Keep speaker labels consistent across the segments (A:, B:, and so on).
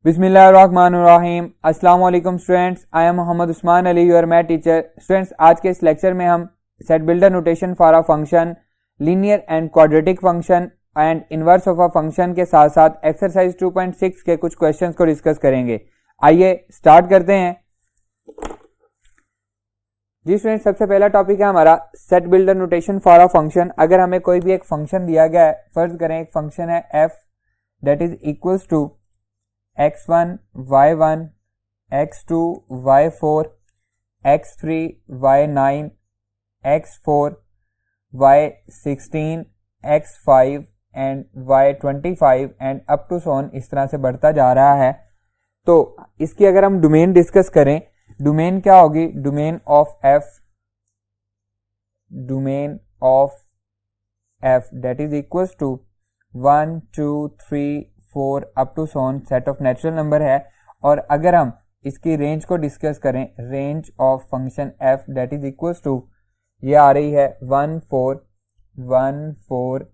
A: बिस्मिल्लाहिर्रहमानिर्रहीम। अस्सलाम वालेकुम students, I am Mohammad Usman Ali, your math teacher. Students, आज के इस लेक्चर में हम set builder notation for a function, linear and quadratic function and inverse of a function के साथ साथ एक्सरसाइज 2.6 के कुछ क्वेश्चंस को डिस्कस करेंगे। आइए स्टार्ट करते हैं। जी स्टूडेंट्स, सबसे पहला टॉपिक है हमारा set builder notation for a function. अगर हमें कोई भी एक फंक्शन दिया गया है, फर्ज करें एक फंक्शन है f that is equals to x1 y1 x2 y4 x3 y9 x4 y16 x5 and y25 and up to so on, इस तरह से बढ़ता जा रहा है। तो इसकी अगर हम डोमेन डिस्कस करें, डोमेन क्या होगी? Domain of f that is equals to 1 2 3 4 up to so on, set of natural number है। और अगर हम इसकी रेंज को डिस्कस करें, range of function f that is equals to, ये आ रही है 1 4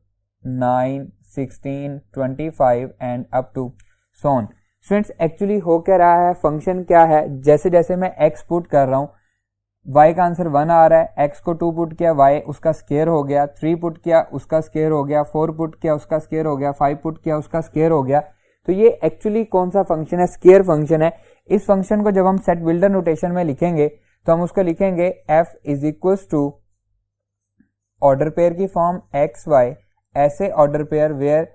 A: 9 16 25 and up to so on. Students, actually हो क्या रहा है, फंक्शन क्या है? जैसे जैसे मैं x पुट कर रहा हूं, y का आंसर 1 आ रहा है, x को 2 पुट किया, y उसका स्क्वायर हो गया, 3 पुट किया उसका स्क्वायर हो गया, 4 पुट किया उसका स्क्वायर हो गया, 5 पुट किया उसका स्क्वायर हो गया। तो ये एक्चुअली कौन सा फंक्शन है? स्क्वायर फंक्शन है। इस फंक्शन को जब हम सेट बिल्डर नोटेशन में लिखेंगे तो हम उसको लिखेंगे f is equals to order pair की फॉर्म एक्स वाई, ऐसे order pair where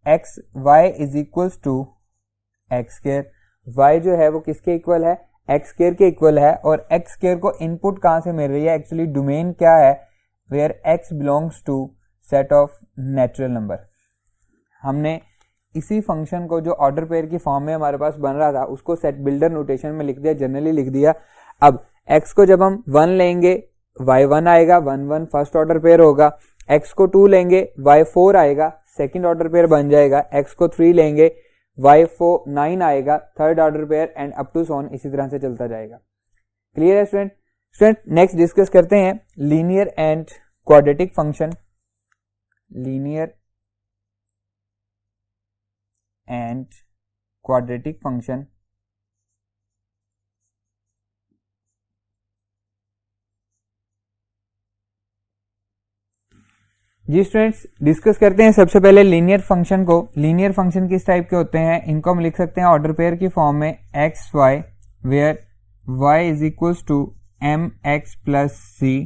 A: x y is equals to x square. Y जो है वो किसके इक्वल है? एक्स स्क्वायर के इक्वल है। और एक्स स्क्वायर को इनपुट कहां से मिल रही है? एक्चुअली डोमेन क्या है? Where x belongs to set of natural number. हमने इसी फंक्शन को जो ऑर्डर पेयर की फॉर्म में हमारे पास बन रहा था उसको सेट बिल्डर नोटेशन में लिख दिया, जनरली लिख दिया। अब x को जब हम 1 लेंगे y 1 आएगा, 1 1 फर्स्ट ऑर्डर पेयर होगा। x को 2 लेंगे y 4 आएगा, सेकंड ऑर्डर पेयर बन जाएगा। x को 3 लेंगे y 4 9 आएगा, third order pair and up to so on, इसी तरह से चलता जाएगा। क्लियर है स्टूडेंट? नेक्स्ट डिस्कस करते हैं linear and quadratic function. Linear and quadratic function. जी स्टूडेंट्स, डिस्कस करते हैं सबसे पहले लीनियर फंक्शन को। लीनियर फंक्शन किस टाइप के होते हैं? इनको हम लिख सकते हैं ऑर्डर पेयर की फॉर्म में x y, where y is equals to m x plus c.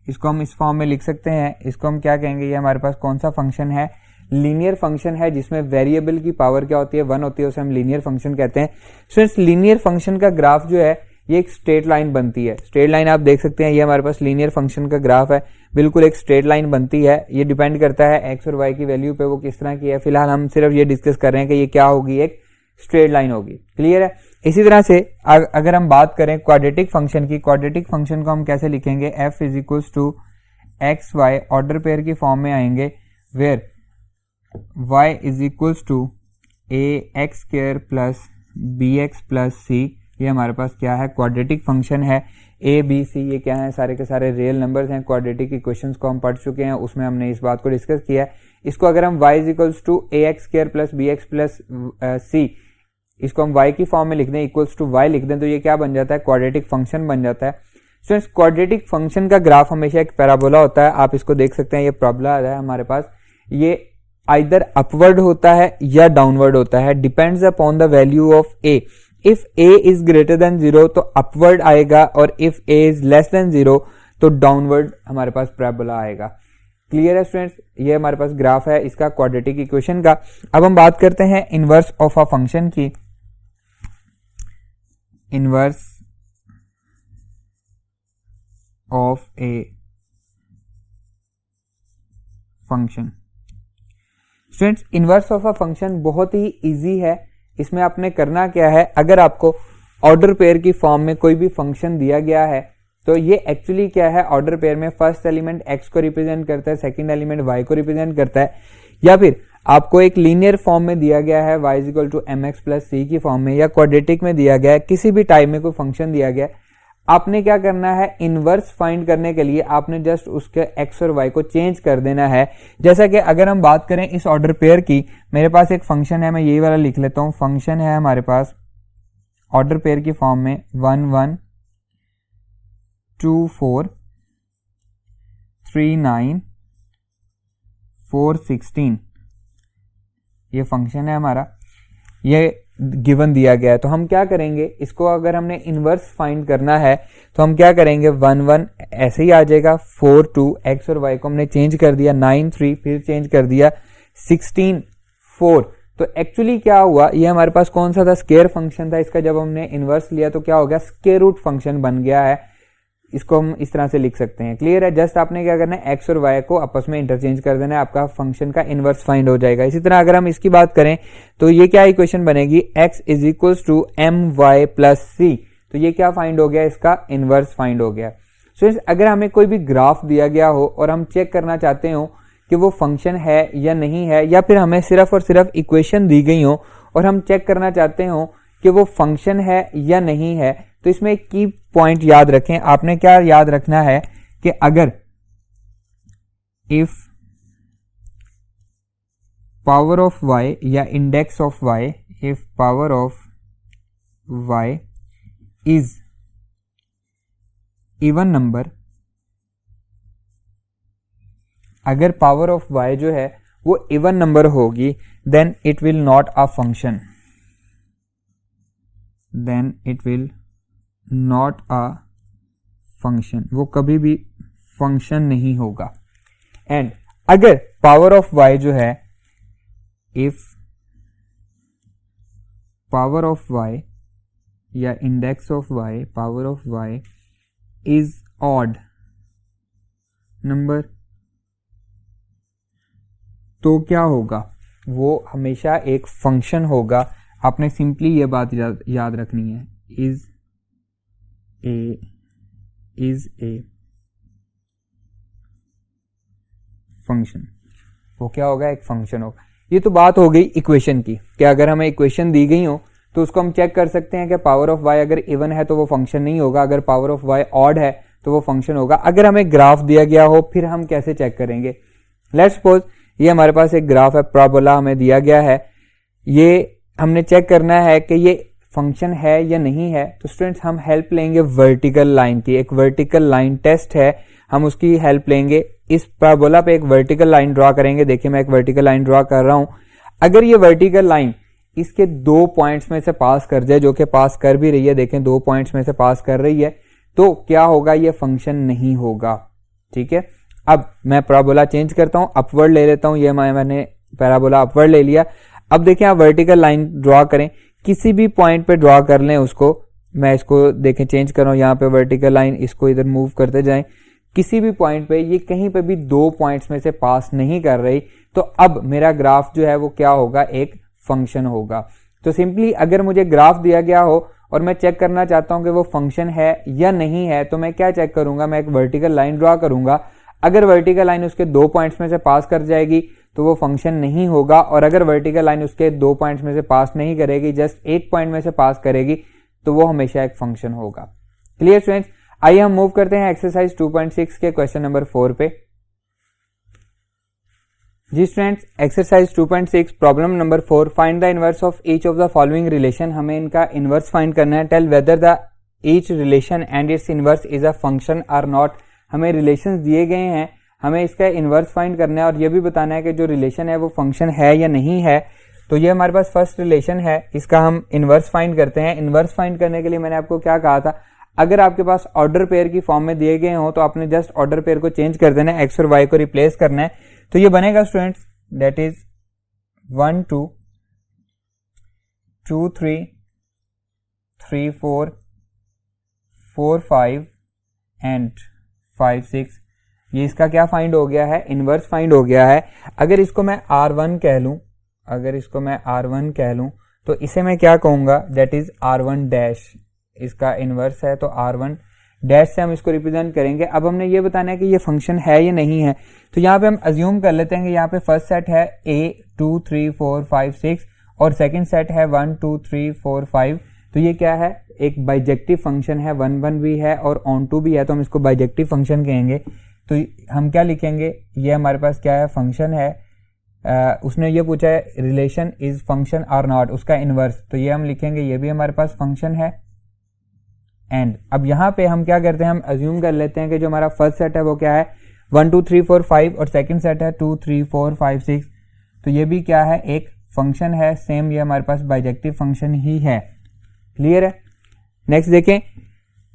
A: इसको हम इस फॉर्म में लिख सकते हैं। इसको हम क्या कहेंगे? ये हमारे पास कौन सा फंक्शन है? लीनियर फंक्शन है, जिसमें वेरिएबल की पावर क्या होती है? 1 होती है, उसे हम लीनियर फंक्शन कहते हैं। स्टूडेंट्स, लीनियर फंक्शन का ग्राफ जो है ये एक स्ट्रेट लाइन बनती है। स्ट्रेट लाइन आप देख सकते हैं, ये हमारे पास लीनियर फंक्शन का ग्राफ है, बिल्कुल एक स्ट्रेट लाइन बनती है। ये डिपेंड करता है एक्स और वाई की वैल्यू पे, वो किस तरह की है। फिलहाल हम सिर्फ ये डिस्कस कर रहे हैं कि ये क्या होगी, एक स्ट्रेट लाइन होगी। क्लियर है? इसी तरह से अगर हम बात करें क्वाड्रेटिक फंक्शन की, क्वाड्रेटिक फंक्शन को हम कैसे लिखेंगे? f is equals to x y, order pair की फॉर्म में आएंगे, where y is equals to a x square plus b x plus c. ये हमारे पास क्या है? क्वाड्रेटिक फंक्शन है। ए बी सी ये क्या है? सारे के सारे रियल नंबर्स हैं। क्वाड्रेटिक इक्वेशंस को हम पढ़ चुके हैं, उसमें हमने इस बात को डिस्कस किया है। इसको अगर हम y is equals to a x square plus b x plus c, इसको हम y की फॉर्म में लिख दें, इक्वल्स टू y लिख दें, तो ये क्या बन जाता है? क्वाड्रेटिक फंक्शन बन जाता है। स्टूडेंट्स, क्वाड्रेटिक फंक्शन का ग्राफ हमेशा एक पैराबोला होता है। आप इसको देख सकते हैं, ये पैराबोला है हमारे पास। ये आइदर अपवर्ड होता है या डाउनवर्ड होता है, depends upon the value of a। If a is greater then 0 तो अपवर्ड आएगा, और if a is less than 0 तो डाउनवर्ड हमारे पास पैराबोला आएगा। क्लियर है स्टूडेंट्स? ये हमारे पास ग्राफ है इसका क्वाड्रेटिक इक्वेशन का। अब हम बात करते हैं इनवर्स ऑफ अ फंक्शन की। Inverse of a function. Students, inverse of a function बहुत ही इजी है। इसमें आपने करना क्या है? अगर आपको ऑर्डर पेयर की फॉर्म में कोई भी फंक्शन दिया गया है तो ये एक्चुअली क्या है? ऑर्डर पेयर में फर्स्ट एलिमेंट x को रिप्रेजेंट करता है, सेकंड एलिमेंट y को रिप्रेजेंट करता है। या फिर आपको एक लीनियर फॉर्म में दिया गया है y is equal to m x plus c की फॉर्म में, या क्वाड्रेटिक में दिया गया है, किसी भी टाइप में कोई फंक्शन दिया गया है। आपने क्या करना है, इनवर्स फाइंड करने के लिए आपने जस्ट उसके एक्स और वाई को चेंज कर देना है। जैसा कि अगर हम बात करें इस ऑर्डर पेयर की, मेरे पास एक फंक्शन है, मैं यही वाला लिख लेता हूं, फंक्शन है हमारे पास ऑर्डर पेयर की फॉर्म में 1 1 2 4 3 9 4 16, ये फंक्शन है हमारा, ये गिवन दिया गया है। तो हम क्या करेंगे, इसको अगर हमने इनवर्स फाइंड करना है तो हम क्या करेंगे, 1 1 ऐसे ही आ जाएगा, 4 2, एक्स और वाई को हमने चेंज कर दिया, 9 3 फिर चेंज कर दिया, 16 4। तो एक्चुअली क्या हुआ, ये हमारे पास कौन सा था, स्क्वायर फंक्शन था, इसका जब हमने इनवर्स लिया तो क्या हो गया, स्क्वायर रूट फंक्शन बन गया है। इसको हम इस तरह से लिख सकते हैं, क्लियर है। जस्ट आपने क्या करना है, एक्स और वाई को आपस में इंटरचेंज कर देना है, आपका फंक्शन का इनवर्स फाइंड हो जाएगा। इसी तरह अगर हम इसकी बात करें तो ये क्या इक्वेशन बनेगी, x is equal to m y plus c. तो ये क्या फाइंड हो गया, इसका इनवर्स फाइंड हो गया। सो अगर हमें कोई भी ग्राफ दिया गया हो और हम चेक करना चाहते हो कि वो फंक्शन है या नहीं है, या फिर हमें सिर्फ और सिर्फ इक्वेशन दी गई हो और हम चेक करना चाहते हो कि वो फंक्शन है या नहीं है, तो इसमें एक की पॉइंट याद रखें। आपने क्या याद रखना है कि अगर इफ पावर ऑफ y या index of y, if power of y is even number, अगर पावर ऑफ y जो है वो इवन नंबर होगी, then it will not a function, then it will not a function, वो कभी भी function नहीं होगा। एंड अगर पावर ऑफ y जो है, इफ पावर ऑफ y या index of y, power of y is odd number, तो क्या होगा, वो हमेशा एक फंक्शन होगा। आपने सिंपली ये बात याद रखनी है, इज ए फंक्शन, वो क्या होगा, एक फंक्शन होगा। ये तो बात हो गई इक्वेशन की, कि अगर हमें इक्वेशन दी गई हो तो उसको हम चेक कर सकते हैं कि पावर ऑफ y अगर इवन है तो वो फंक्शन नहीं होगा, अगर पावर ऑफ y ऑड है तो वो फंक्शन होगा। अगर हमें ग्राफ दिया गया हो फिर हम कैसे चेक करेंगे, लेट्स सपोज ये हमारे पास एक ग्राफ है, पैराबोला हमें दिया गया है, ये हमने चेक करना है कि ये फंक्शन है या नहीं है। तो स्टूडेंट्स हम हेल्प लेंगे वर्टिकल लाइन की, एक वर्टिकल लाइन टेस्ट है, हम उसकी हेल्प लेंगे। इस पैराबोला पे एक वर्टिकल लाइन ड्रॉ करेंगे, देखिए मैं एक वर्टिकल लाइन ड्रॉ कर रहा हूं। अगर ये वर्टिकल लाइन इसके 2 पॉइंट्स में से पास कर जाए, जो कि पास कर भी रही है, देखें 2 पॉइंट्स में से पास कर रही है, तो क्या होगा, ये फंक्शन नहीं होगा। ठीक है, अब मैं पैराबोला चेंज करता हूं, अपवर्ड ले लेता हूं, ये मैंने पैराबोला अपवर्ड ले लिया। अब देखें आप वर्टिकल लाइन ड्रॉ करें, किसी भी पॉइंट पे ड्रॉ कर लें उसको, मैं इसको देखें चेंज कर रहा हूं, यहाँ पे वर्टिकल लाइन, इसको इधर मूव करते जाएं, किसी भी पॉइंट पे ये कहीं पे भी 2 पॉइंट्स में से पास नहीं कर रही, तो अब मेरा ग्राफ जो है वो क्या होगा, एक फंक्शन होगा। तो सिंपली अगर मुझे ग्राफ दिया गया हो और मैं चेक करना चाहता हूं कि वो फंक्शन है या नहीं है, तो मैं क्या चेक करूंगा, मैं एक वर्टिकल लाइन ड्रॉ करूंगा। अगर वर्टिकल लाइन उसके 2 पॉइंट्स में से पास कर जाएगी तो वो फंक्शन नहीं होगा, और अगर वर्टिकल लाइन उसके 2 पॉइंट्स में से पास नहीं करेगी, जस्ट 1 पॉइंट में से पास करेगी, तो वो हमेशा एक फंक्शन होगा। क्लियर स्टूडेंट्स, आइए हम मूव करते हैं एक्सरसाइज 2.6 के क्वेश्चन नंबर 4 पे। जी students, exercise 2.6 problem number 4, find the inverse of each of the following relation. हमें इनका इनवर्स फाइंड करना है। Tell whether the each relation and its inverse is a function or not. हमें relations दिए गए हैं, हमें इसका इनवर्स फाइंड करना है और ये भी बताना है कि जो रिलेशन है वो फंक्शन है या नहीं है। तो ये हमारे पास फर्स्ट रिलेशन है, इसका हम इनवर्स फाइंड करते हैं। इनवर्स फाइंड करने के लिए मैंने आपको क्या कहा था, अगर आपके पास ऑर्डर पेयर की फॉर्म में दिए गए हो तो आपने जस्ट ऑर्डर पेयर को चेंज कर देना है, एक्स और वाई को रिप्लेस करना है। तो ये बनेगा स्टूडेंट्स, दैट इज 1 2 2 3 3 4 4 5 एंड 5 6। ये इसका क्या फाइंड हो गया है, इनवर्स फाइंड हो गया है। अगर इसको मैं R1 कह लूं, अगर इसको मैं R1 कह लूं तो इसे मैं क्या कहूंगा, दैट इज R1 डैश, इसका इनवर्स है। तो R1 डैश से हम इसको रिप्रेजेंट करेंगे। अब हमने ये बताना है कि ये फंक्शन है या नहीं है। तो यहाँ पे हम अज्यूम कर लेते हैं कि यहाँ पे फर्स्ट सेट है A 2 3 4 5 6 और सेकंड सेट है 1 2 3 4 5 तो ये क्या है, एक बाइजेक्टिव फंक्शन है, 1 1 भी है और ऑन टू भी है, तो हम इसको बाइजेक्टिव फंक्शन कहेंगे। तो हम क्या लिखेंगे, ये हमारे पास क्या है, फंक्शन है। उसने ये पूछा है रिलेशन इज फंक्शन और नॉट, उसका इनवर्स, तो ये हम लिखेंगे ये भी हमारे पास फंक्शन है। एंड अब यहाँ पे हम क्या करते हैं, हम अज्यूम कर लेते हैं कि जो हमारा फर्स्ट सेट है वो क्या है 1 2 3 4 5 और सेकंड सेट है 2 3 4 5 6, तो ये भी क्या है, एक फंक्शन है। सेम ये हमारे पास बाइजेक्टिव फंक्शन ही है। क्लियर है। नेक्स्ट देखें,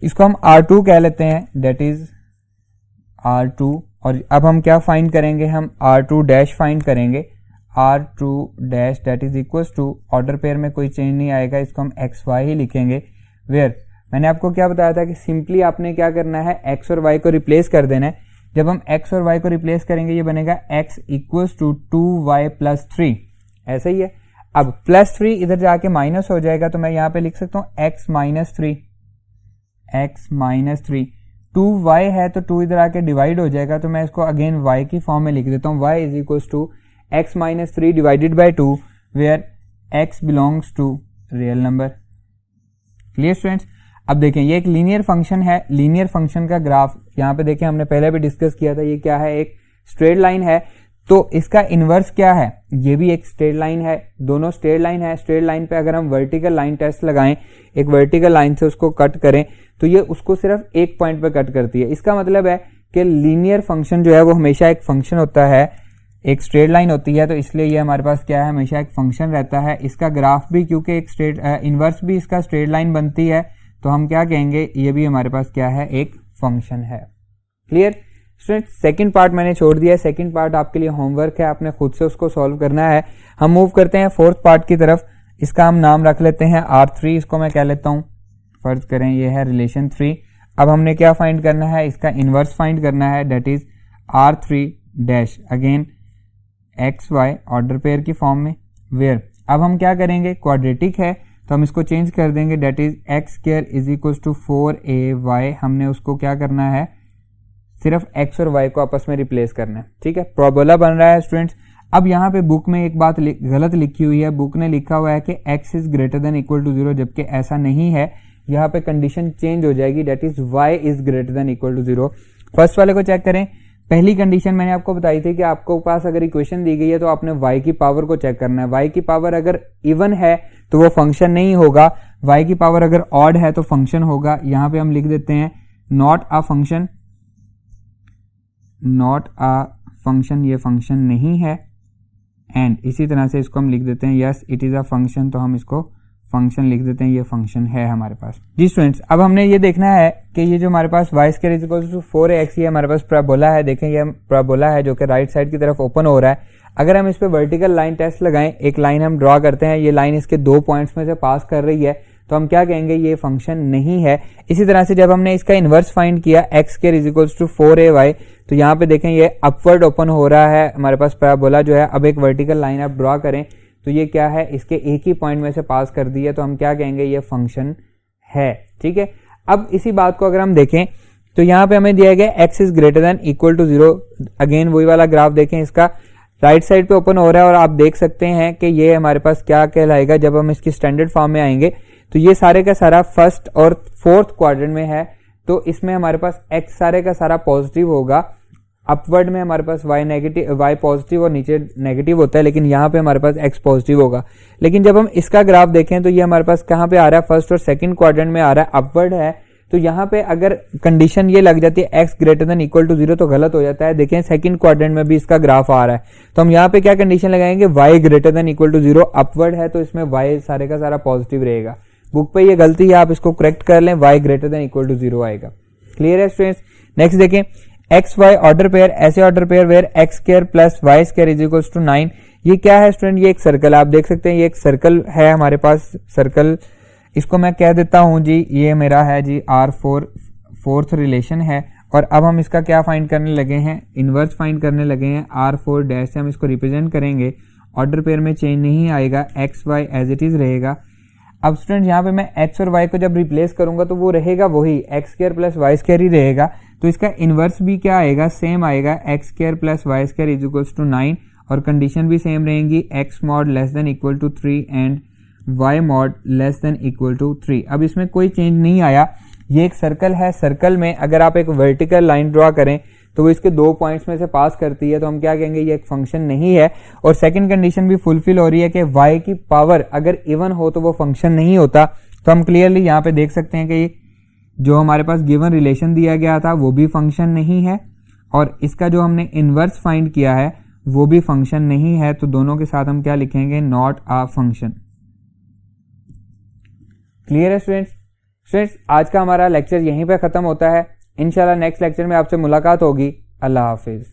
A: इसको हम R2 कह लेते हैं, दैट इज R2। और अब हम क्या फाइंड करेंगे, हम R2 डैश फाइंड करेंगे। R2 dash that is equals to, order pair में कोई चेंज नहीं आएगा, इसको हम XY ही लिखेंगे। वेयर मैंने आपको क्या बताया था कि सिंपली आपने क्या करना है, X और Y को रिप्लेस कर देना है। जब हम X और Y को रिप्लेस करेंगे ये बनेगा X equals to 2Y plus 3, ऐसा ही है। अब +3 इधर जाके माइनस हो जाएगा, तो मैं यहां पे लिख सकता हूं x माइनस 3, 2y है तो 2 इधर आके डिवाइड हो जाएगा, तो मैं इसको अगेन y की फॉर्म में लिख देता हूं, y is equals to x minus 3 divided by 2 where x belongs to real number. Clear students. अब देखें ये एक लीनियर फंक्शन है, लीनियर फंक्शन का ग्राफ यहाँ पे देखें हमने पहले भी डिस्कस किया था, ये क्या है, एक स्ट्रेट लाइन है। तो इसका इनवर्स क्या है, ये भी एक स्ट्रेट लाइन है, दोनों स्ट्रेट लाइन है। स्ट्रेट लाइन पे अगर हम वर्टिकल लाइन टेस्ट लगाएं, एक वर्टिकल लाइन से उसको कट करें, तो ये उसको सिर्फ एक पॉइंट पे कट करती है। इसका मतलब है कि लीनियर फंक्शन जो है वो हमेशा एक फंक्शन होता है, एक स्ट्रेट लाइन होती है, तो इसलिए ये हमारे पास क्या है, हमेशा एक फंक्शन रहता है। इसका ग्राफ भी क्योंकि एक स्ट्रेट इनवर्स भी इसका स्ट्रेट लाइन बनती है, तो हम क्या कहेंगे, ये भी हमारे पास क्या है, एक फंक्शन है। Clear student. सेकंड पार्ट मैंने छोड़ दिया है, सेकंड पार्ट आपके लिए होमवर्क है, आपने खुद से उसको सॉल्व करना है। हम मूव करते हैं फोर्थ पार्ट की तरफ। इसका हम नाम रख लेते हैं R3, इसको मैं कह लेता हूं, फर्ज करें ये है रिलेशन 3। अब हमने क्या फाइंड करना है, इसका इनवर्स फाइंड करना है, that is R3 dash again XY order pair की फॉर्म में। वेयर अब हम क्या करेंगे, क्वाड्रेटिक है तो हम इसको चेंज कर देंगे, that is x square is equal to 4ay। हमने उसको क्या करना है, सिर्फ x और y को आपस में रिप्लेस करना है। ठीक है, प्रोबोला बन रहा है स्टूडेंट्स। अब यहाँ पे बुक में एक बात गलत लिखी हुई है, बुक ने लिखा हुआ है कि x is greater than equal to 0, जबकि ऐसा नहीं है। यहाँ पे कंडीशन चेंज हो जाएगी, that is y is greater than equal to 0। First वाले को चेक करें। पहली कंडीशन मैंने आपको बताई थी कि आपको पास अगर इक्वेशन दी गई है तो आपने y की पावर को चेक करना है। y की पावर अगर इवन है तो वो फंक्शन नहीं होगा, y की पावर अगर ऑड है तो फंक्शन होगा। यहाँ पे हम लिख देते हैं not a function, not a function, ये फंक्शन नहीं है। एंड इसी तरह से इसको हम लिख देते हैं yes it is a function, तो हम इसको फंक्शन लिख देते हैं, ये फंक्शन है हमारे पास। जी स्टूडेंट्स, अब हमने ये देखना है कि ये जो हमारे पास y square is equal to 4ax, ये हमारे पास पैराबोला है। देखें ये पैराबोला है जो कि राइट साइड की तरफ ओपन हो रहा है। अगर हम इस पे वर्टिकल लाइन टेस्ट लगाएं, एक लाइन हम ड्रॉ करते हैं, ये लाइन इसके 2 पॉइंट्स में से पास कर रही है, तो हम क्या कहेंगे, ये फंक्शन नहीं है। इसी तरह से जब हमने इसका इनवर्स फाइंड किया x square is equal to 4ay, तो यहाँ पे देखें ये अपवर्ड ओपन हो रहा है हमारे पास पैराबोला जो है। अब एक वर्टिकल लाइन आप ड्रॉ करें तो ये क्या है, इसके एक ही पॉइंट में से पास कर दी है, तो हम क्या कहेंगे, ये फंक्शन है। ठीक है, अब इसी बात को अगर हम देखें तो यहाँ पे हमें दिया गया x is greater than equal to 0। Again वही वाला ग्राफ देखें, इसका राइट साइड पे ओपन हो रहा है और आप देख सकते हैं कि ये हमारे पास क्या कहलाएगा, जब हम इसकी स्टैंडर्ड फॉर्म में आएंगे तो ये सारे का सारा फर्स्ट और फोर्थ क्वाड्रेंट में है, तो इसमें हमारे पास x सारे का सारा पॉजिटिव होगा। अपवर्ड में हमारे पास y पॉजिटिव और नीचे नेगेटिव होता है, लेकिन यहाँ पे हमारे पास x पॉजिटिव होगा। लेकिन जब हम इसका ग्राफ देखें तो ये हमारे पास कहाँ पे आ रहा है, फर्स्ट और सेकंड क्वाड्रेंट में आ रहा है, अपवर्ड है। तो यहाँ पे अगर कंडीशन ये लग जाती है x greater than equal to 0 तो गलत हो जाता है। देखें सेकंड क्वाड्रेंट में भी इसका ग्राफ आ रहा है, तो हम यहाँ पे क्या कंडीशन लगाएंगे, y greater than equal to 0, upward है तो इसमें y सारे का सारा पॉजिटिव रहेगा। बुक पे ये गलती है, आप इसको करेक्ट कर लें, y greater than equal to 0 आएगा। क्लियर है स्टूडेंट्स। नेक्स्ट देखें, एक्स वाई ऑर्डर पेयर, ऐसे order pair where x square plus y square is equal to 9। ये क्या है स्टूडेंट, ये एक सर्कल, आप देख सकते हैं ये एक सर्कल है हमारे पास। सर्कल इसको मैं कह देता हूं जी, ये मेरा है जी R4 फोर्थ रिलेशन है। और अब हम इसका क्या फाइंड करने लगे हैं, इनवर्स फाइंड करने लगे हैं। R4 डैश से हम इसको रिप्रेजेंट करेंगे, ऑर्डर पेयर में चेंज नहीं आएगा, x y as it is रहेगा। अब स्टूडेंट यहाँ पे मैं x और y को जब रिप्लेस करूंगा तो वो रहेगा वही x square plus y square ही रहेगा। तो इसका इनवर्स भी क्या आएगा, सेम आएगा, x square plus y square is equal to 9, और कंडीशन भी सेम रहेंगी, x mod less than equal to 3 and y mod less than equal to 3। अब इसमें कोई चेंज नहीं आया, ये एक सर्कल है, सर्कल में अगर आप एक वर्टिकल लाइन ड्रॉ करें तो वो इसके 2 पॉइंट्स में से पास करती है, तो हम क्या कहेंगे, ये एक फंक्शन नहीं है। और सेकंड कंडीशन भी फुलफिल हो रही है कि y की पावर अगर इवन हो तो वो फंक्शन नहीं होता। तो हम क्लियरली यहाँ पे देख सकते हैं कि जो हमारे पास गिवन रिलेशन दिया गया था वो भी फंक्शन नहीं है, और इसका जो हमने इनवर्स फाइंड किया है वो भी फंक्शन नहीं है। तो दोनों के साथ हम क्या लिखेंगे, नॉट अ फंक्शन। क्लियर है स्टूडेंट्स? स्टूडेंट्स, आज का हमारा लेक्चर यहीं पे खत्म होता है। इंशाल्लाह नेक्स्ट लेक्चर में आपसे मुलाकात होगी। अल्लाह हाफिज।